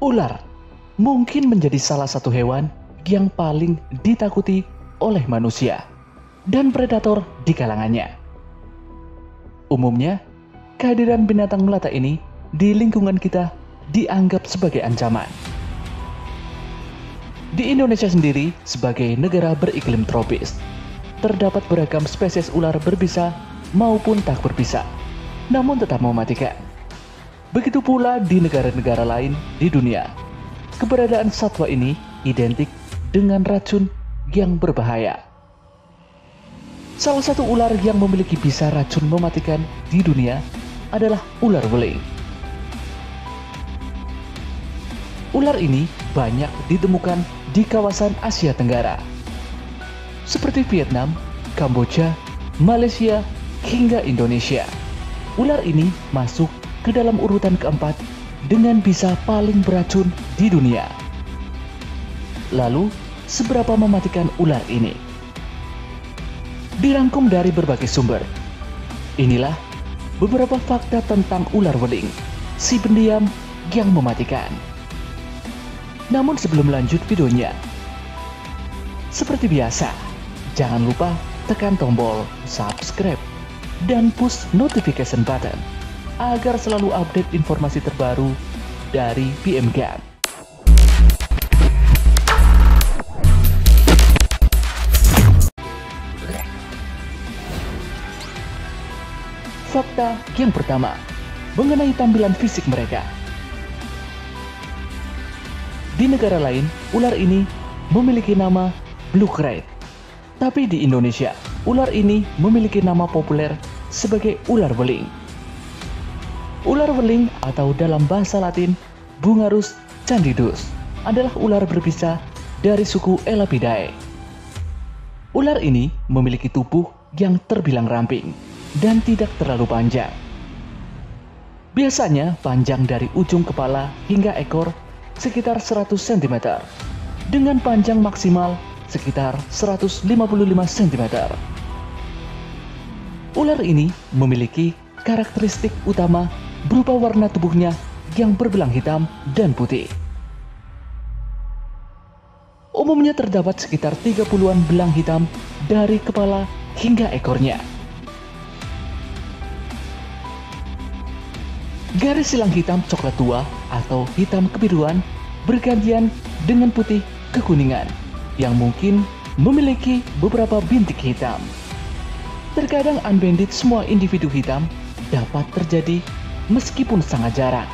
Ular mungkin menjadi salah satu hewan yang paling ditakuti oleh manusia dan predator di kalangannya. Umumnya, kehadiran binatang melata ini di lingkungan kita dianggap sebagai ancaman. Di Indonesia sendiri, sebagai negara beriklim tropis, terdapat beragam spesies ular berbisa maupun tak berbisa, namun tetap mematikan. Begitu pula di negara-negara lain di dunia, keberadaan satwa ini identik dengan racun yang berbahaya. Salah satu ular yang memiliki bisa racun mematikan di dunia adalah ular beling. Ular ini banyak ditemukan di kawasan Asia Tenggara, seperti Vietnam, Kamboja, Malaysia, hingga Indonesia. Ular ini masuk ke dalam urutan keempat dengan bisa paling beracun di dunia. Lalu, seberapa mematikan ular ini? Dirangkum dari berbagai sumber. Inilah beberapa fakta tentang ular beling, si pendiam yang mematikan. Namun sebelum lanjut videonya, seperti biasa, jangan lupa tekan tombol subscribe dan push notification button agar selalu update informasi terbaru dari PM Gun. Fakta yang pertama, mengenai tampilan fisik mereka. Di negara lain, ular ini memiliki nama blue crate. Tapi di Indonesia, ular ini memiliki nama populer sebagai ular beling. Ular beling atau dalam bahasa Latin Bungarus candidus adalah ular berbisa dari suku Elapidae. Ular ini memiliki tubuh yang terbilang ramping dan tidak terlalu panjang. Biasanya panjang dari ujung kepala hingga ekor sekitar 100 cm dengan panjang maksimal sekitar 155 cm. Ular ini memiliki karakteristik utama berupa warna tubuhnya yang berbelang hitam dan putih. Umumnya terdapat sekitar 30-an belang hitam dari kepala hingga ekornya. Garis silang hitam coklat tua atau hitam kebiruan bergantian dengan putih kekuningan yang mungkin memiliki beberapa bintik hitam. Terkadang unbanded semua individu hitam dapat terjadi meskipun sangat jarang.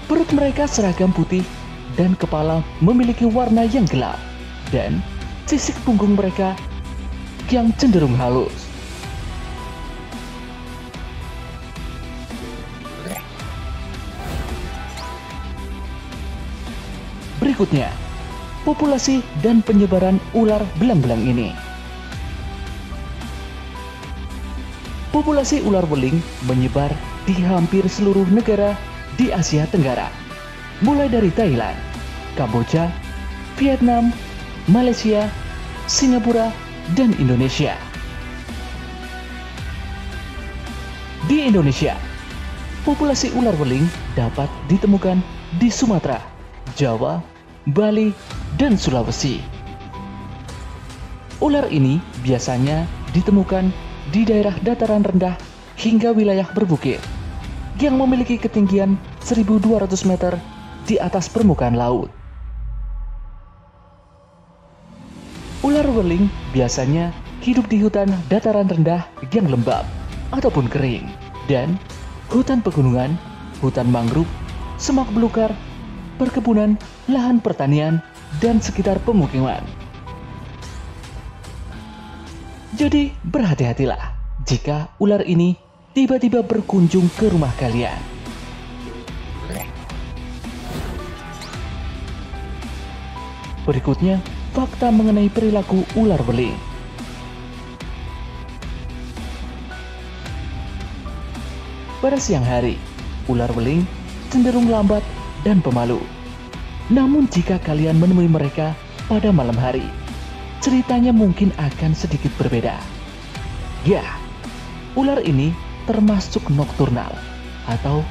Perut mereka seragam putih dan kepala memiliki warna yang gelap dan sisik punggung mereka yang cenderung halus. Berikutnya, populasi dan penyebaran ular belang-belang ini. Populasi ular beling menyebar di hampir seluruh negara di Asia Tenggara, mulai dari Thailand, Kamboja, Vietnam, Malaysia, Singapura, dan Indonesia. Di Indonesia, populasi ular beling dapat ditemukan di Sumatera, Jawa, Bali, dan Sulawesi. Ular ini biasanya ditemukan di daerah dataran rendah hingga wilayah berbukit yang memiliki ketinggian 1.200 meter di atas permukaan laut. Ular beling biasanya hidup di hutan dataran rendah yang lembab ataupun kering dan hutan pegunungan, hutan mangrove, semak belukar, perkebunan, lahan pertanian, dan sekitar pemukiman. Jadi berhati-hatilah jika ular ini tiba-tiba berkunjung ke rumah kalian. Berikutnya, fakta mengenai perilaku ular beling. Pada siang hari, ular beling cenderung lambat dan pemalu. Namun jika kalian menemui mereka pada malam hari, ceritanya mungkin akan sedikit berbeda. Ya, ular ini termasuk nokturnal atau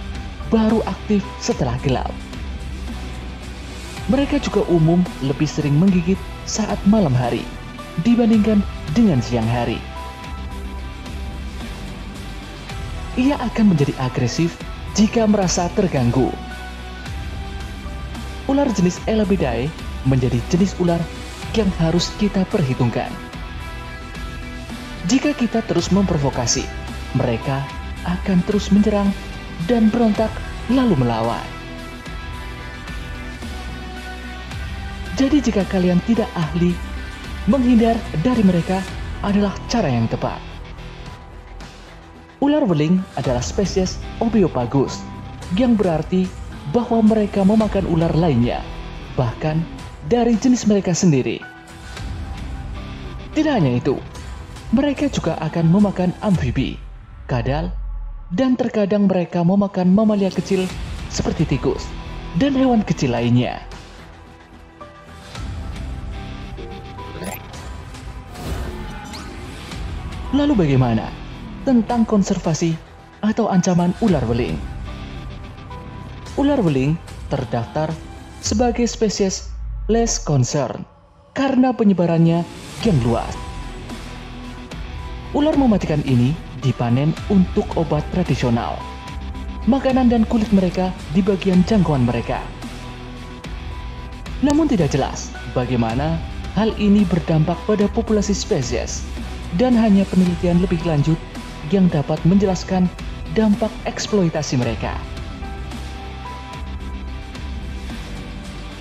baru aktif setelah gelap. Mereka juga umum lebih sering menggigit saat malam hari dibandingkan dengan siang hari. Ia akan menjadi agresif jika merasa terganggu. Ular jenis Elabidae menjadi jenis ular yang harus kita perhitungkan. Jika kita terus memprovokasi, mereka akan terus menyerang dan berontak lalu melawan. Jadi jika kalian tidak ahli, menghindar dari mereka adalah cara yang tepat. Ular beling adalah spesies Obeophagus, yang berarti bahwa mereka memakan ular lainnya, bahkan dari jenis mereka sendiri. Tidak hanya itu, mereka juga akan memakan amfibi, kadal, dan terkadang mereka memakan mamalia kecil seperti tikus dan hewan kecil lainnya. Lalu bagaimana tentang konservasi atau ancaman ular beling? Ular beling terdaftar sebagai spesies less concern karena penyebarannya yang luas. Ular mematikan ini dipanen untuk obat tradisional. Makanan dan kulit mereka di bagian jangkauan mereka. Namun tidak jelas bagaimana hal ini berdampak pada populasi spesies, dan hanya penelitian lebih lanjut yang dapat menjelaskan dampak eksploitasi mereka.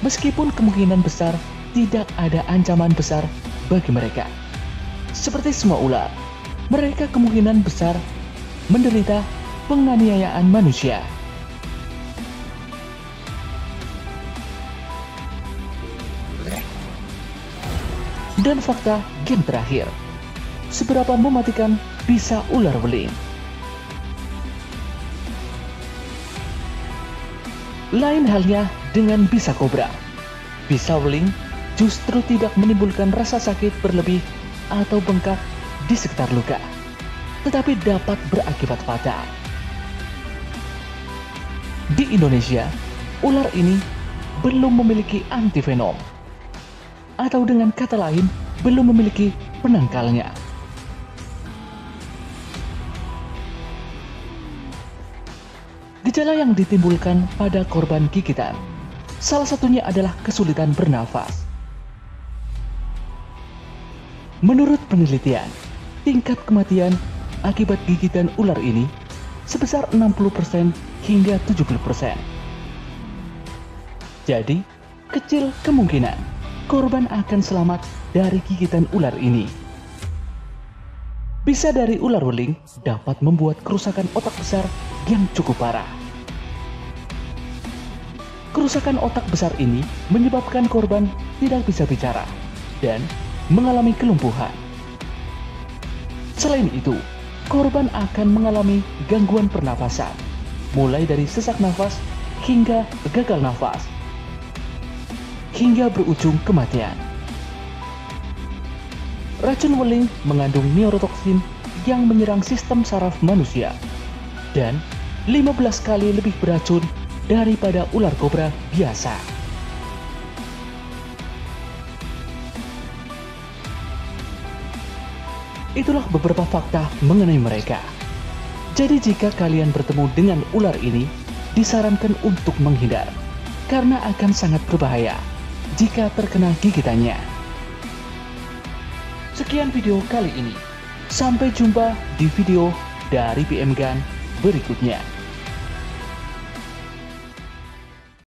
Meskipun kemungkinan besar tidak ada ancaman besar bagi mereka. Seperti semua ular, mereka kemungkinan besar menderita penganiayaan manusia. Dan fakta game terakhir, seberapa mematikan bisa ular beling? Lain halnya dengan bisa kobra. Bisa beling justru tidak menimbulkan rasa sakit berlebih atau bengkak di sekitar luka, tetapi dapat berakibat fatal. Di Indonesia, ular ini belum memiliki antivenom, atau dengan kata lain, belum memiliki penangkalnya. Gejala yang ditimbulkan pada korban gigitan, salah satunya adalah kesulitan bernafas. Menurut penelitian, tingkat kematian akibat gigitan ular ini sebesar 60% hingga 70%. Jadi, kecil kemungkinan korban akan selamat dari gigitan ular ini. Bisa dari ular beling dapat membuat kerusakan otak besar yang cukup parah. Kerusakan otak besar ini menyebabkan korban tidak bisa bicara dan mengalami kelumpuhan. Selain itu, korban akan mengalami gangguan pernafasan, mulai dari sesak nafas hingga gagal nafas, hingga berujung kematian. Racun beling mengandung neurotoksin yang menyerang sistem saraf manusia dan 15 kali lebih beracun daripada ular kobra biasa. Itulah beberapa fakta mengenai mereka. Jadi jika kalian bertemu dengan ular ini, disarankan untuk menghindar, karena akan sangat berbahaya jika terkena gigitannya. Sekian video kali ini. Sampai jumpa di video dari PM Gun berikutnya.